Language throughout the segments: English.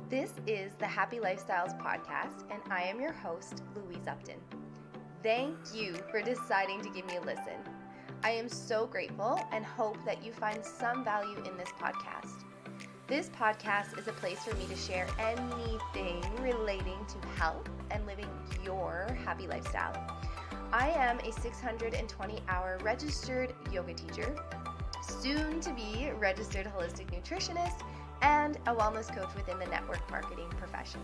This is the Happy Lifestyles Podcast, and I am your host, Louise Upton. Thank you for deciding to give me a listen. I am so grateful and hope that you find some value in this podcast. This podcast is a place for me to share anything relating to health and living your happy lifestyle. I am a 620-hour registered yoga teacher, soon to be registered holistic nutritionist, and a wellness coach within the network marketing profession.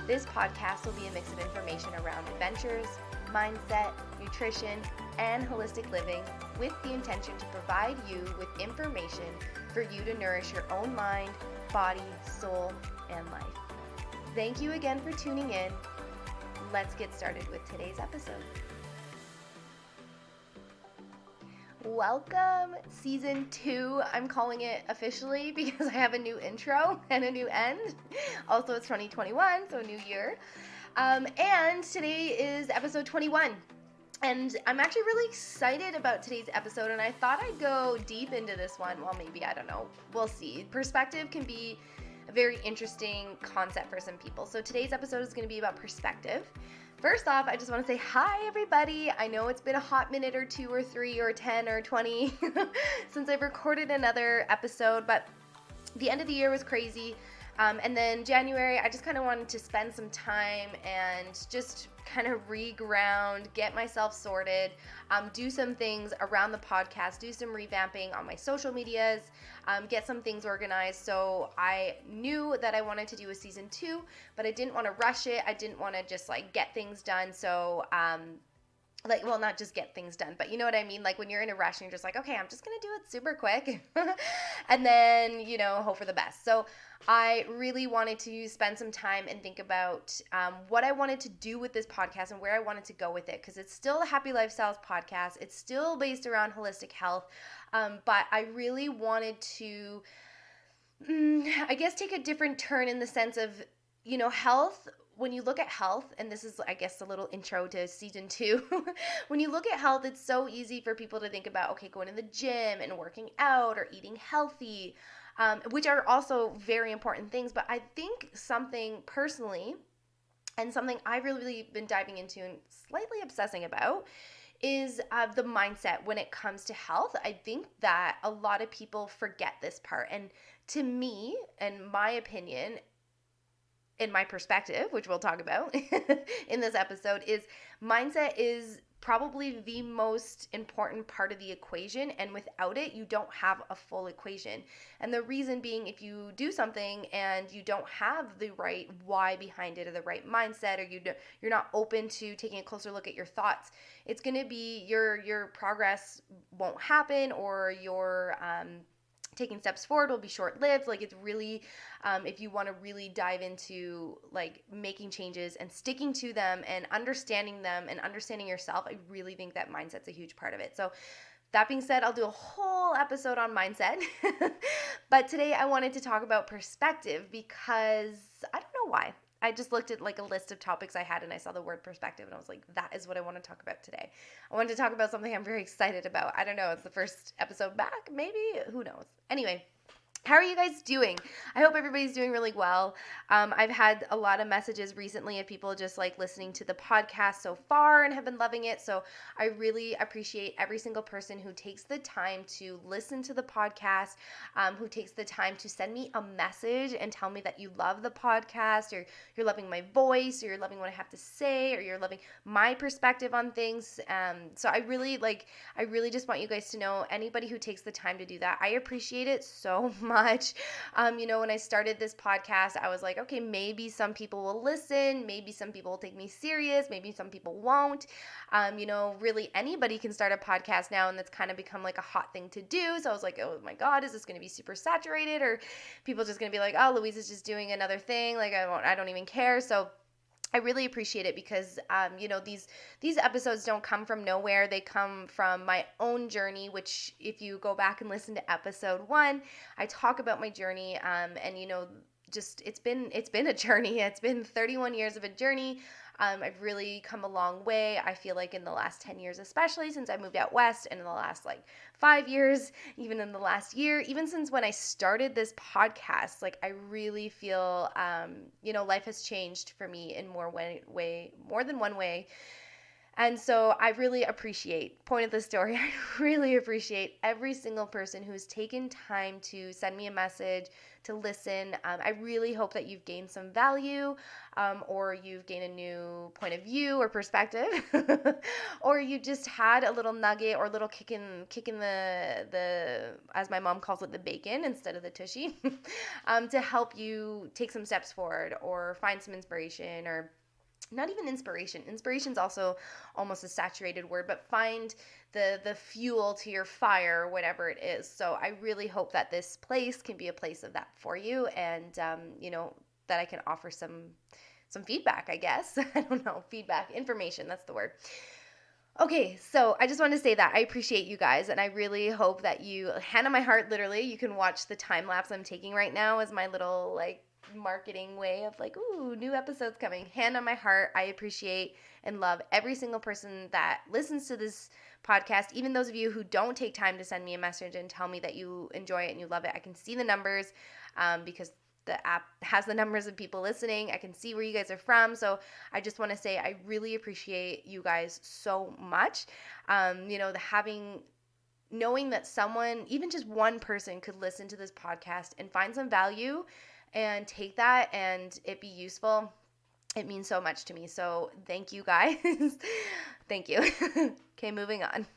This podcast will be a mix of information around adventures, mindset, nutrition, and holistic living with the intention to provide you with information for you to nourish your own mind, body, soul, and life. Thank you again for tuning in. Let's get started with today's episode. Welcome, season 2. I'm calling it officially because I have a new intro and a new end. Also, it's 2021, so a new year. And today is episode 21. And I'm actually really excited about today's episode, and I thought I'd go deep into this one. Well, maybe, I don't know. We'll see. Perspective can be a very interesting concept for some people. So today's episode is going to be about perspective. First off, I just want to say hi, everybody. I know it's been a hot minute or 2 or 3 or 10 or 20 since I've recorded another episode, but the end of the year was crazy. And then January, I just kind of wanted to spend some time and just kind of reground, get myself sorted, do some things around the podcast, do some revamping on my social medias, get some things organized. So I knew that I wanted to do a season 2, but I didn't want to rush it. I didn't want to just get things done. So not just get things done, but you know what I mean? Like when you're in a rush and you're just like, okay, I'm just going to do it super quick and then, hope for the best. So I really wanted to spend some time and think about what I wanted to do with this podcast and where I wanted to go with it, because it's still a Happy Lifestyles podcast. It's still based around holistic health, but I really wanted to, take a different turn in the sense of, health. When you look at health, and this is, I guess, a little intro to season 2, when you look at health, it's so easy for people to think about, okay, going to the gym and working out or eating healthy, which are also very important things. But I think something personally, and something I've really been diving into and slightly obsessing about, is the mindset when it comes to health. I think that a lot of people forget this part. And to me, and my opinion, in my perspective, which we'll talk about in this episode, is mindset is probably the most important part of the equation, and without it, you don't have a full equation. And the reason being, if you do something and you don't have the right why behind it, or the right mindset, or you're not open to taking a closer look at your thoughts, it's going to be your progress won't happen, or your taking steps forward will be short-lived. It's really, if you want to really dive into making changes and sticking to them and understanding yourself, I really think that mindset's a huge part of it. So that being said, I'll do a whole episode on mindset, but today I wanted to talk about perspective because I don't know why. I just looked at a list of topics I had, and I saw the word perspective, and I was like, that is what I want to talk about today. I wanted to talk about something I'm very excited about. I don't know. It's the first episode back, maybe? Who knows? Anyway, how are you guys doing? I hope everybody's doing really well. I've had a lot of messages recently of people just listening to the podcast so far and have been loving it. So I really appreciate every single person who takes the time to listen to the podcast, who takes the time to send me a message and tell me that you love the podcast, or you're loving my voice, or you're loving what I have to say, or you're loving my perspective on things. So I really just want you guys to know, anybody who takes the time to do that, I appreciate it so much. When I started this podcast, I was like, okay, maybe some people will listen, maybe some people will take me serious, maybe some people won't. Really anybody can start a podcast now, and that's kind of become a hot thing to do. So I was like, oh my God, is this going to be super saturated, or people just going to be like, oh, Louise is just doing another thing, I don't even care. So I really appreciate it because, these episodes don't come from nowhere. They come from my own journey, which if you go back and listen to episode 1, I talk about my journey, and, it's been a journey. It's been 31 years of a journey. I've really come a long way. I feel like in the last 10 years, especially since I moved out west, and in the last like 5 years, even in the last year, even since when I started this podcast, like I really feel, life has changed for me in more than one way. And so I really appreciate, point of the story, I really appreciate every single person who's taken time to send me a message, to listen. I really hope that you've gained some value, or you've gained a new point of view or perspective, or you just had a little nugget or a little kick in the, as my mom calls it, the bacon instead of the tushy, to help you take some steps forward or find some inspiration, or not even inspiration. Inspiration's also almost a saturated word, but find the fuel to your fire, whatever it is. So I really hope that this place can be a place of that for you, and that I can offer some feedback, I guess. I don't know, feedback, information, that's the word. Okay, so I just wanted to say that I appreciate you guys, and I really hope that you, hand on my heart, literally, you can watch the time lapse I'm taking right now as my little like marketing way of like, ooh, new episodes coming. Hand on my heart, I appreciate and love every single person that listens to this podcast, even those of you who don't take time to send me a message and tell me that you enjoy it and you love it. I can see the numbers, because the app has the numbers of people listening. I can see where you guys are from. So I just want to say I really appreciate you guys so much. Knowing that someone, even just one person, could listen to this podcast and find some value and take that and it be useful, it means so much to me. So thank you guys. Thank you. Okay, moving on.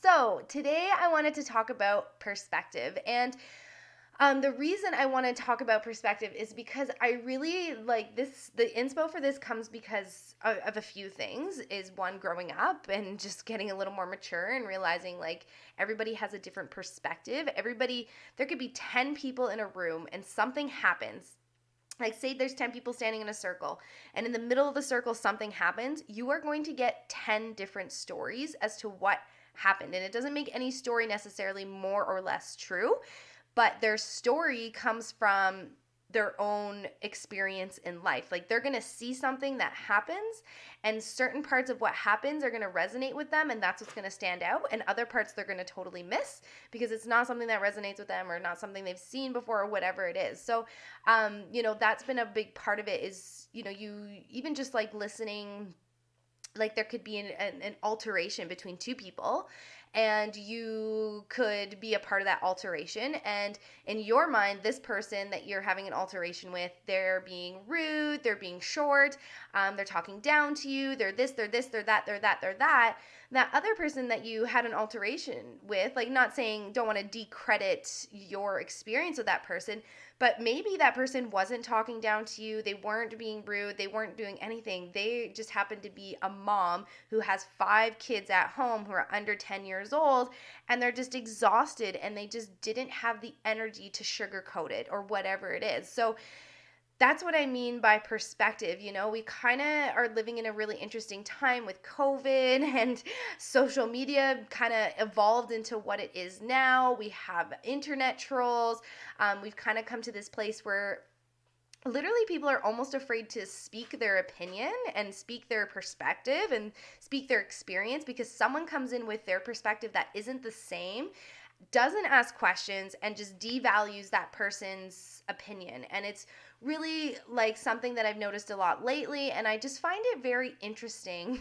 So today I wanted to talk about perspective. And the reason I want to talk about perspective is because I really like this. The inspo for this comes because of a few things. Is one, growing up and just getting a little more mature and realizing like everybody has a different perspective. There could be 10 people in a room and something happens. Like, say there's 10 people standing in a circle, and in the middle of the circle something happens. You are going to get 10 different stories as to what happened. And it doesn't make any story necessarily more or less true, but their story comes from their own experience in life. Like, they're going to see something that happens, and certain parts of what happens are going to resonate with them, and that's what's going to stand out, and other parts they're going to totally miss because it's not something that resonates with them or not something they've seen before or whatever it is. So that's been a big part of it. Is you even just like listening, like there could be an alteration between two people, and you could be a part of that alteration, and in your mind, this person that you're having an alteration with, they're being rude, they're being short, they're talking down to you, they're this, they're that, they're that. That other person that you had an alteration with, like, not saying, don't want to decredit your experience with that person, but maybe that person wasn't talking down to you, they weren't being rude, they weren't doing anything. They just happened to be a mom who has 5 kids at home who are under 10 years old, and they're just exhausted, and they just didn't have the energy to sugarcoat it or whatever it is. So that's what I mean by perspective. We kind of are living in a really interesting time with COVID, and social media kind of evolved into what it is now. We have internet trolls. We've kind of come to this place where literally people are almost afraid to speak their opinion and speak their perspective and speak their experience, because someone comes in with their perspective that isn't the same, doesn't ask questions, and just devalues that person's opinion. And it's really like something that I've noticed a lot lately, and I just find it very interesting.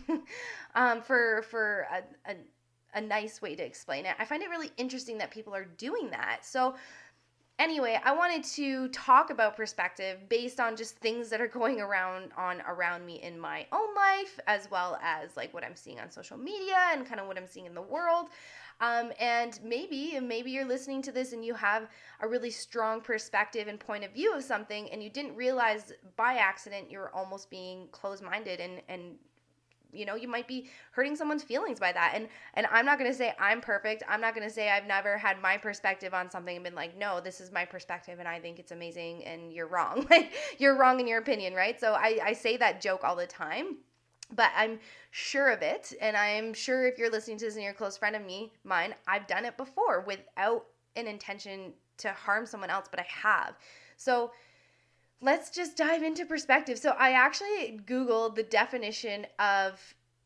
For a nice way to explain it, I find it really interesting that people are doing that. So anyway, I wanted to talk about perspective based on just things that are going around me in my own life, as well as like what I'm seeing on social media and kind of what I'm seeing in the world. And maybe you're listening to this and you have a really strong perspective and point of view of something, and you didn't realize by accident you're almost being closed-minded, and you might be hurting someone's feelings by that. And I'm not going to say I'm perfect. I'm not going to say I've never had my perspective on something and been like, no, this is my perspective and I think it's amazing and you're wrong. Like, you're wrong in your opinion, right? So I say that joke all the time, but I'm sure of it. And I'm sure if you're listening to this and you're a close friend of mine, I've done it before without an intention to harm someone else, but I have. So let's just dive into perspective. So I actually Googled the definition of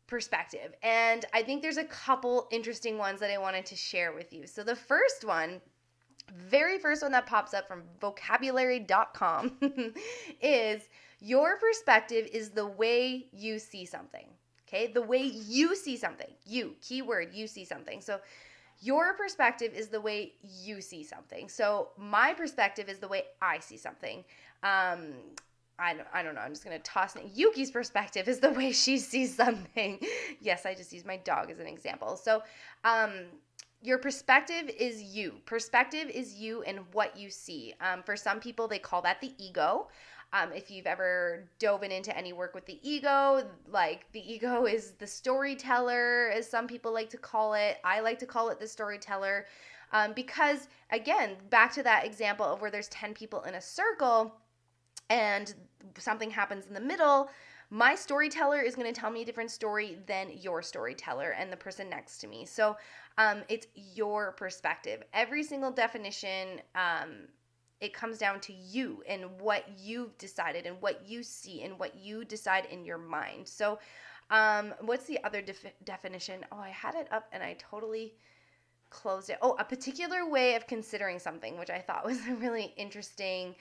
perspective, and I think there's a couple interesting ones that I wanted to share with you. So the first one, very first one that pops up from vocabulary.com is your perspective is the way you see something. Okay, the way you see something. You, keyword, you see something. So your perspective is the way you see something. So my perspective is the way I see something. I don't know. I'm just going to toss it. Yuki's perspective is the way she sees something. Yes, I just used my dog as an example. So, your perspective is you. Perspective is you and what you see. For some people, they call that the ego. If you've ever dove into any work with the ego, like the ego is the storyteller, as some people like to call it. I like to call it the storyteller because, again, back to that example of where there's 10 people in a circle and something happens in the middle, my storyteller is going to tell me a different story than your storyteller and the person next to me. So it's your perspective. Every single definition, it comes down to you and what you've decided and what you see and what you decide in your mind. So what's the other definition? Oh, I had it up and I totally closed it. Oh, a particular way of considering something, which I thought was a really interesting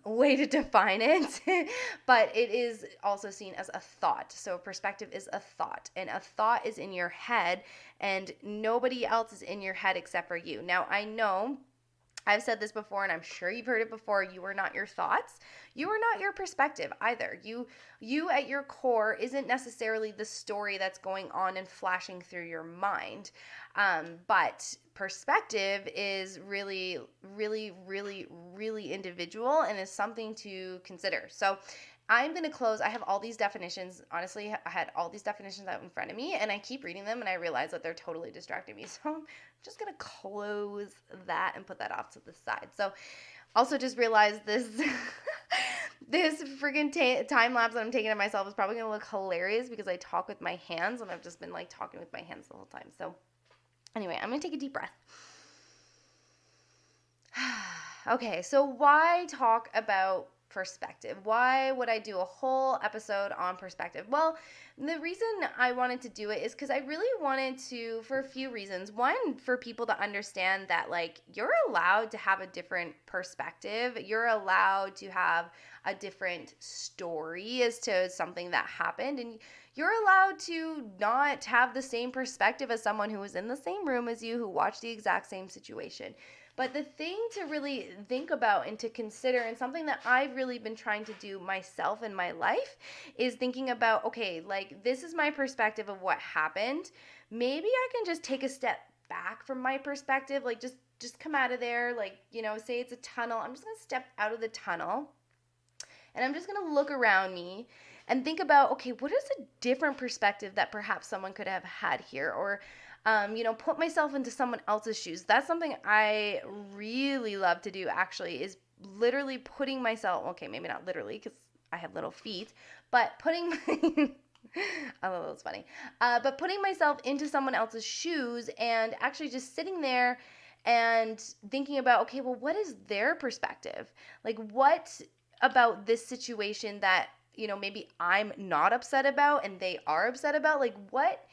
way to define it. But it is also seen as a thought. So perspective is a thought, and a thought is in your head, and nobody else is in your head except for you. Now, I know I've said this before, and I'm sure you've heard it before. You are not your thoughts. You are not your perspective either. You at your core isn't necessarily the story that's going on and flashing through your mind. But perspective is really, really, really, really individual and is something to consider. So I'm going to close. I have all these definitions. Honestly, I had all these definitions out in front of me, and I keep reading them, and I realize that they're totally distracting me. So I'm just going to close that and put that off to the side. So also just realize this this freaking time lapse that I'm taking of myself is probably going to look hilarious because I talk with my hands, and I've just been like talking with my hands the whole time. So anyway, I'm going to take a deep breath. Okay, so why talk about perspective? Why would I do a whole episode on perspective? Well, the reason I wanted to do it is because I really wanted to, for a few reasons. One, for people to understand that, like, you're allowed to have a different perspective. You're allowed to have a different story as to something that happened, and you're allowed to not have the same perspective as someone who was in the same room as you, who watched the exact same situation. But the thing to really think about and to consider, and something that I've really been trying to do myself in my life, is thinking about, okay, like, this is my perspective of what happened. Maybe I can just take a step back from my perspective, like just come out of there, like, you know, say it's a tunnel. I'm just going to step out of the tunnel, and I'm just going to look around me and think about, okay, what is a different perspective that perhaps someone could have had here? Or put myself into someone else's shoes. That's something I really love to do, actually, is literally putting myself, okay, maybe not literally because I have little feet, but putting my, I thought that was funny, but putting myself into someone else's shoes and actually just sitting there and thinking about, okay, well, what is their perspective? Like, what about this situation that, maybe I'm not upset about and they are upset about? Like, what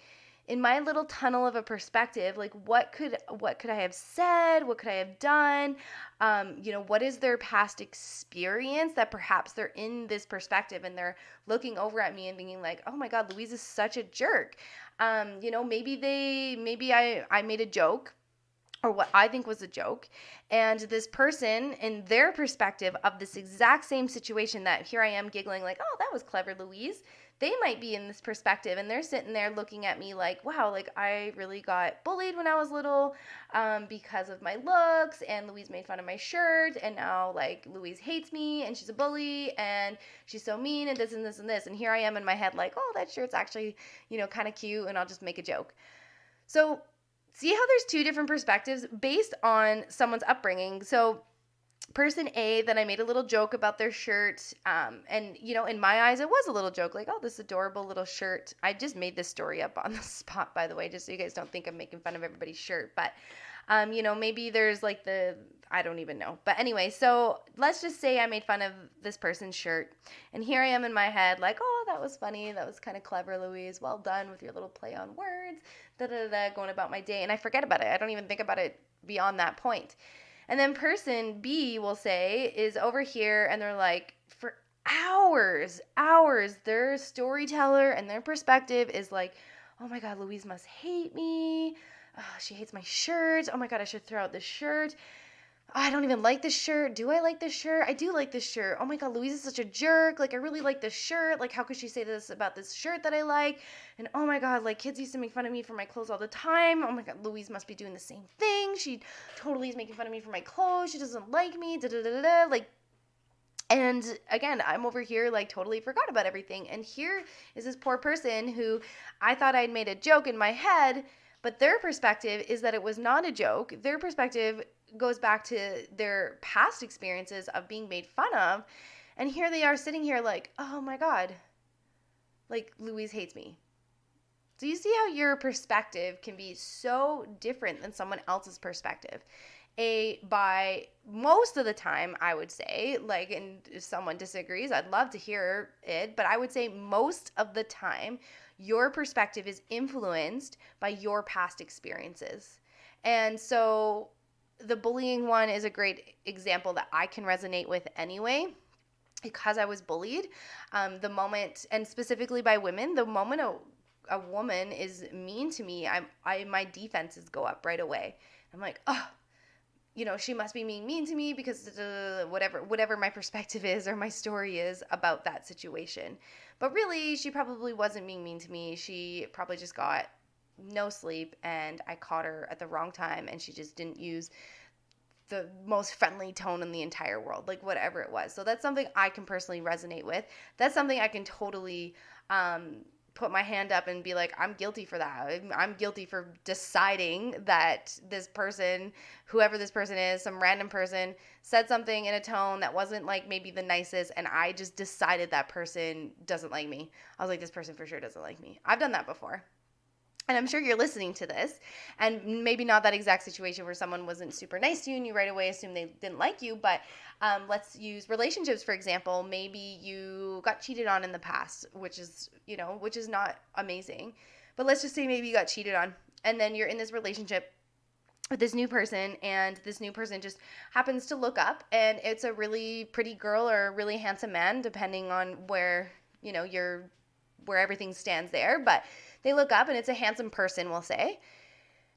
in my little tunnel of a perspective, like what could I have said? What could I have done? What is their past experience that perhaps they're in this perspective and they're looking over at me and thinking like, oh my God, Louise is such a jerk. Maybe I made a joke, or what I think was a joke, and this person in their perspective of this exact same situation that here I am giggling like, oh, that was clever, Louise. They might be in this perspective and they're sitting there looking at me like, wow, like I really got bullied when I was little because of my looks, and Louise made fun of my shirt, and now like Louise hates me and she's a bully and she's so mean and this and this and this. And here I am in my head like, oh, that shirt's actually, kind of cute, and I'll just make a joke. So see how there's two different perspectives based on someone's upbringing. So person A, that I made a little joke about their shirt, and in my eyes it was a little joke, like, oh, this adorable little shirt. I just made this story up on the spot, by the way, just so you guys don't think I'm making fun of everybody's shirt. But maybe there's like I don't even know. But anyway, so let's just say I made fun of this person's shirt. And here I am in my head like, oh, that was funny. That was kind of clever, Louise. Well done with your little play on words. Going about my day. And I forget about it. I don't even think about it beyond that point. And then person B will say is over here and they're like, for hours, their storyteller and their perspective is like, oh my God, Louise must hate me. Oh, she hates my shirt. Oh my God, I should throw out this shirt. I don't even like this shirt. Do I like this shirt? I do like this shirt. Oh my God, Louise is such a jerk. Like, I really like this shirt. Like, how could she say this about this shirt that I like? And oh my God, like, kids used to make fun of me for my clothes all the time. Oh my God, Louise must be doing the same thing. She totally is making fun of me for my clothes. She doesn't like me. Da da da da. Like, and again, I'm over here like totally forgot about everything. And here is this poor person who I thought I'd made a joke in my head, but their perspective is that it was not a joke. Their perspective goes back to their past experiences of being made fun of. And here they are sitting here like, oh my God, like Louise hates me. Do you see how your perspective can be so different than someone else's perspective? By most of the time, I would say, like, and if someone disagrees, I'd love to hear it, but I would say most of the time, your perspective is influenced by your past experiences. And so the bullying one is a great example that I can resonate with anyway, because I was bullied. The moment, and specifically by women, the moment a woman is mean to me, my defenses go up right away. I'm like, oh, she must be mean to me because whatever my perspective is or my story is about that situation. But really, she probably wasn't being mean to me. She probably just got no sleep and I caught her at the wrong time and she just didn't use the most friendly tone in the entire world, like whatever it was. So that's something I can personally resonate with. That's something I can totally put my hand up and be like, I'm guilty for that. I'm guilty for deciding that this person, whoever this person is, some random person, said something in a tone that wasn't like maybe the nicest, and I just decided that person doesn't like me. I was like, this person for sure doesn't like me. I've done that before. And I'm sure you're listening to this, and maybe not that exact situation where someone wasn't super nice to you and you right away assume they didn't like you, but let's use relationships, for example. Maybe you got cheated on in the past, which is not amazing. But let's just say maybe you got cheated on, and then you're in this relationship with this new person, and this new person just happens to look up, and it's a really pretty girl or a really handsome man, depending on where, where everything stands there, but they look up and it's a handsome person, we'll say.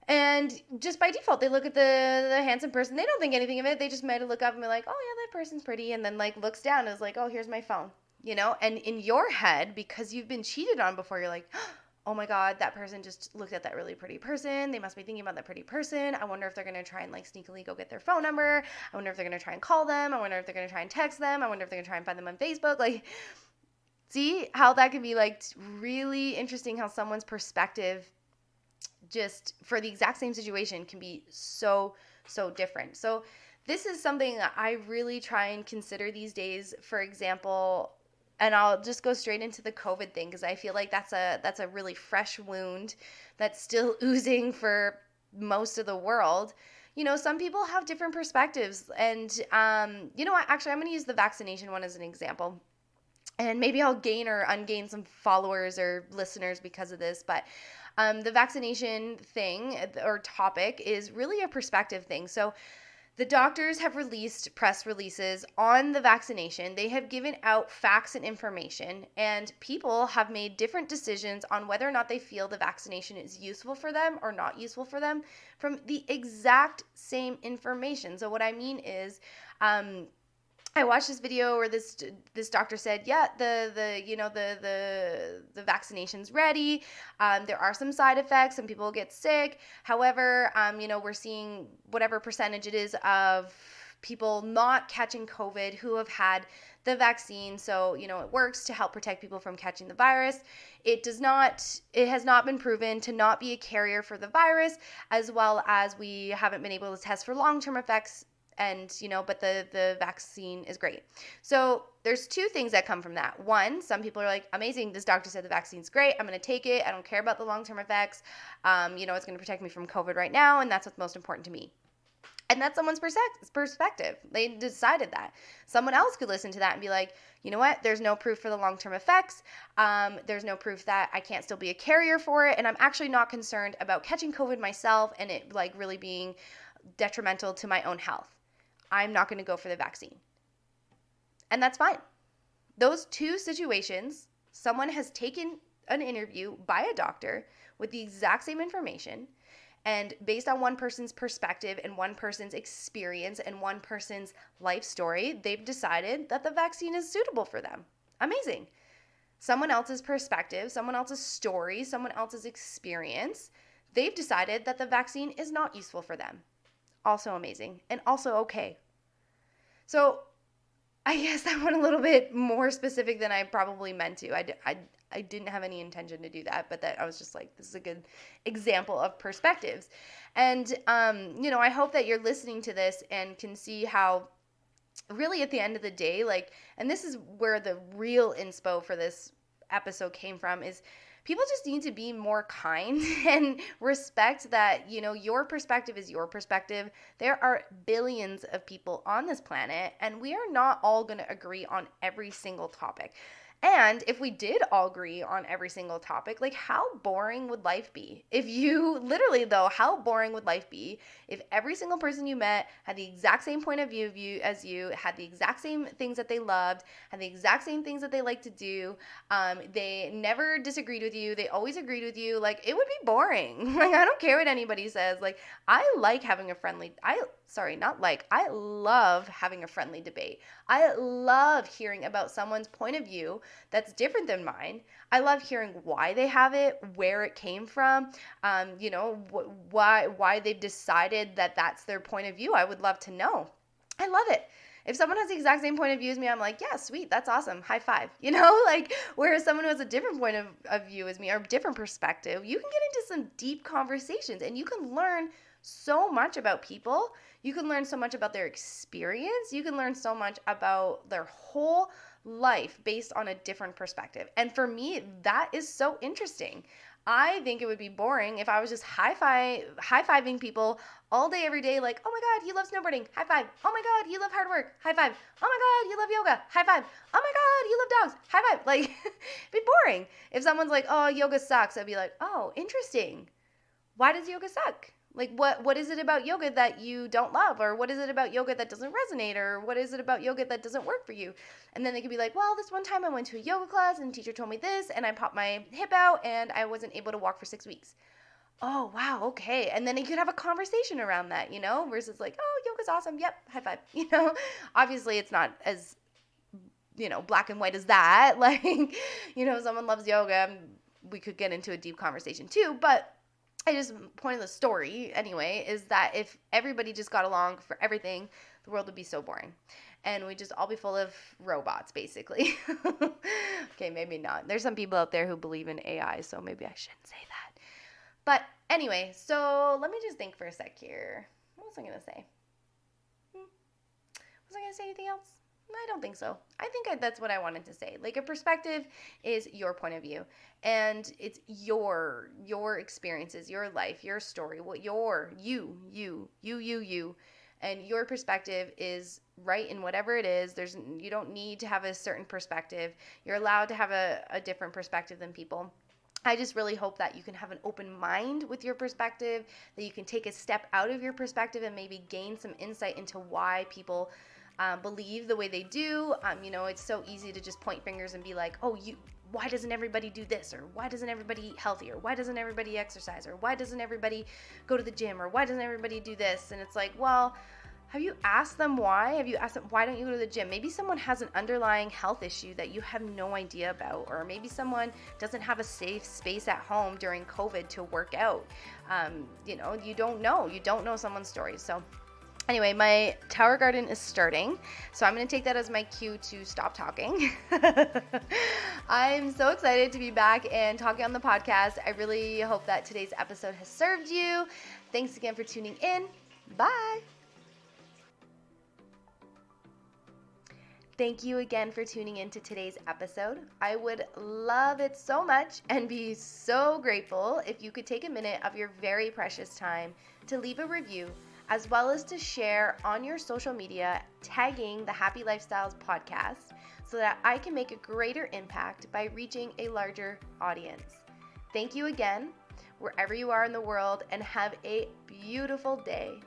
And just by default, they look at the handsome person. They don't think anything of it. They just might look up and be like, oh yeah, that person's pretty. And then like looks down and is like, oh, here's my phone, And in your head, because you've been cheated on before, you're like, oh my God, that person just looked at that really pretty person. They must be thinking about that pretty person. I wonder if they're going to try and like sneakily go get their phone number. I wonder if they're going to try and call them. I wonder if they're going to try and text them. I wonder if they're going to try and find them on Facebook. Like, see how that can be like really interesting, how someone's perspective just for the exact same situation can be so different. So this is something that I really try and consider these days. For example, and I'll just go straight into the COVID thing because I feel like that's a really fresh wound that's still oozing for most of the world. Some people have different perspectives, and actually I'm going to use the vaccination one as an example. And maybe I'll gain or ungain some followers or listeners because of this. But the vaccination thing or topic is really a perspective thing. So the doctors have released press releases on the vaccination. They have given out facts and information. And people have made different decisions on whether or not they feel the vaccination is useful for them or not useful for them from the exact same information. So what I mean is I watched this video where this doctor said, yeah, the vaccination's ready. There are some side effects. Some people get sick. However, we're seeing whatever percentage it is of people not catching COVID who have had the vaccine. So, it works to help protect people from catching the virus. It has not been proven to not be a carrier for the virus, as well as we haven't been able to test for long-term effects. And, but the vaccine is great. So there's two things that come from that. One, some people are like, amazing, this doctor said the vaccine's great. I'm going to take it. I don't care about the long-term effects. It's going to protect me from COVID right now. And that's what's most important to me. And that's someone's perspective. They decided that. Someone else could listen to that and be like, you know what? There's no proof for the long-term effects. There's no proof that I can't still be a carrier for it. And I'm actually not concerned about catching COVID myself and it like really being detrimental to my own health. I'm not going to go for the vaccine. And that's fine. Those two situations, someone has taken an interview by a doctor with the exact same information, and based on one person's perspective and one person's experience and one person's life story, they've decided that the vaccine is suitable for them. Amazing. Someone else's perspective, someone else's story, someone else's experience, they've decided that the vaccine is not useful for them. Also amazing and also okay. So I guess that went a little bit more specific than I probably meant to. I didn't have any intention to do that, but that I was just like, this is a good example of perspectives. And, I hope that you're listening to this and can see how really at the end of the day, like, and this is where the real inspo for this episode came from, is people just need to be more kind and respect that, your perspective is your perspective. There are billions of people on this planet, and we are not all going to agree on every single topic. And if we did all agree on every single topic, like how boring would life be? How boring would life be if every single person you met had the exact same point of view as you, had the exact same things that they loved, had the exact same things that they like to do, they never disagreed with you, they always agreed with you. Like, it would be boring. Like, I don't care what anybody says. Like, I love having a friendly debate. I love hearing about someone's point of view that's different than mine. I love hearing why they have it, where it came from, why they've decided that that's their point of view. I would love to know. I love it. If someone has the exact same point of view as me, I'm like, yeah, sweet, that's awesome, high five, like, whereas someone who has a different point of view as me, or a different perspective, you can get into some deep conversations, and you can learn so much about people. You can learn so much about their experience. You can learn so much about their whole life based on a different perspective. And for me, that is so interesting. I think it would be boring if I was just high-fiving people all day, every day, like, oh my God, you love snowboarding, high five. Oh my God, you love hard work, high five. Oh my God, you love yoga, high five. Oh my God, you love dogs, high five. Like, it'd be boring. If someone's like, oh, yoga sucks, I'd be like, oh, interesting. Why does yoga suck? Like, what is it about yoga that you don't love? Or what is it about yoga that doesn't resonate? Or what is it about yoga that doesn't work for you? And then they could be like, well, this one time I went to a yoga class and the teacher told me this and I popped my hip out and I wasn't able to walk for 6 weeks. Oh, wow, okay. And then you could have a conversation around that, versus like, oh, yoga's awesome. Yep, high five. Obviously it's not as, black and white as that. Like, someone loves yoga. We could get into a deep conversation too, but point of the story anyway is that if everybody just got along for everything, the world would be so boring and we'd just all be full of robots, basically. Okay, maybe not. There's some people out there who believe in AI, so maybe I shouldn't say that. But anyway, so let me just think for a sec here. What was I going to say? Was I going to say anything else? I don't think so. I think that's what I wanted to say. Like, a perspective is your point of view, and it's your experiences, your life, your story, what you, and your perspective is right in whatever it is. You don't need to have a certain perspective. You're allowed to have a different perspective than people. I just really hope that you can have an open mind with your perspective, that you can take a step out of your perspective and maybe gain some insight into why people believe the way they do. It's so easy to just point fingers and be like, oh, why doesn't everybody do this? Or why doesn't everybody eat healthy? Or why doesn't everybody exercise? Or why doesn't everybody go to the gym? Or why doesn't everybody do this? And it's like, well, have you asked them why? Have you asked them, why don't you go to the gym? Maybe someone has an underlying health issue that you have no idea about. Or maybe someone doesn't have a safe space at home during COVID to work out. You don't know. You don't know someone's story. So anyway, my tower garden is starting, so I'm going to take that as my cue to stop talking. I'm so excited to be back and talking on the podcast. I really hope that today's episode has served you. Thanks again for tuning in. Bye. Thank you again for tuning in to today's episode. I would love it so much and be so grateful if you could take a minute of your very precious time to leave a review as well as to share on your social media, tagging the Happy Lifestyles podcast so that I can make a greater impact by reaching a larger audience. Thank you again, wherever you are in the world, and have a beautiful day.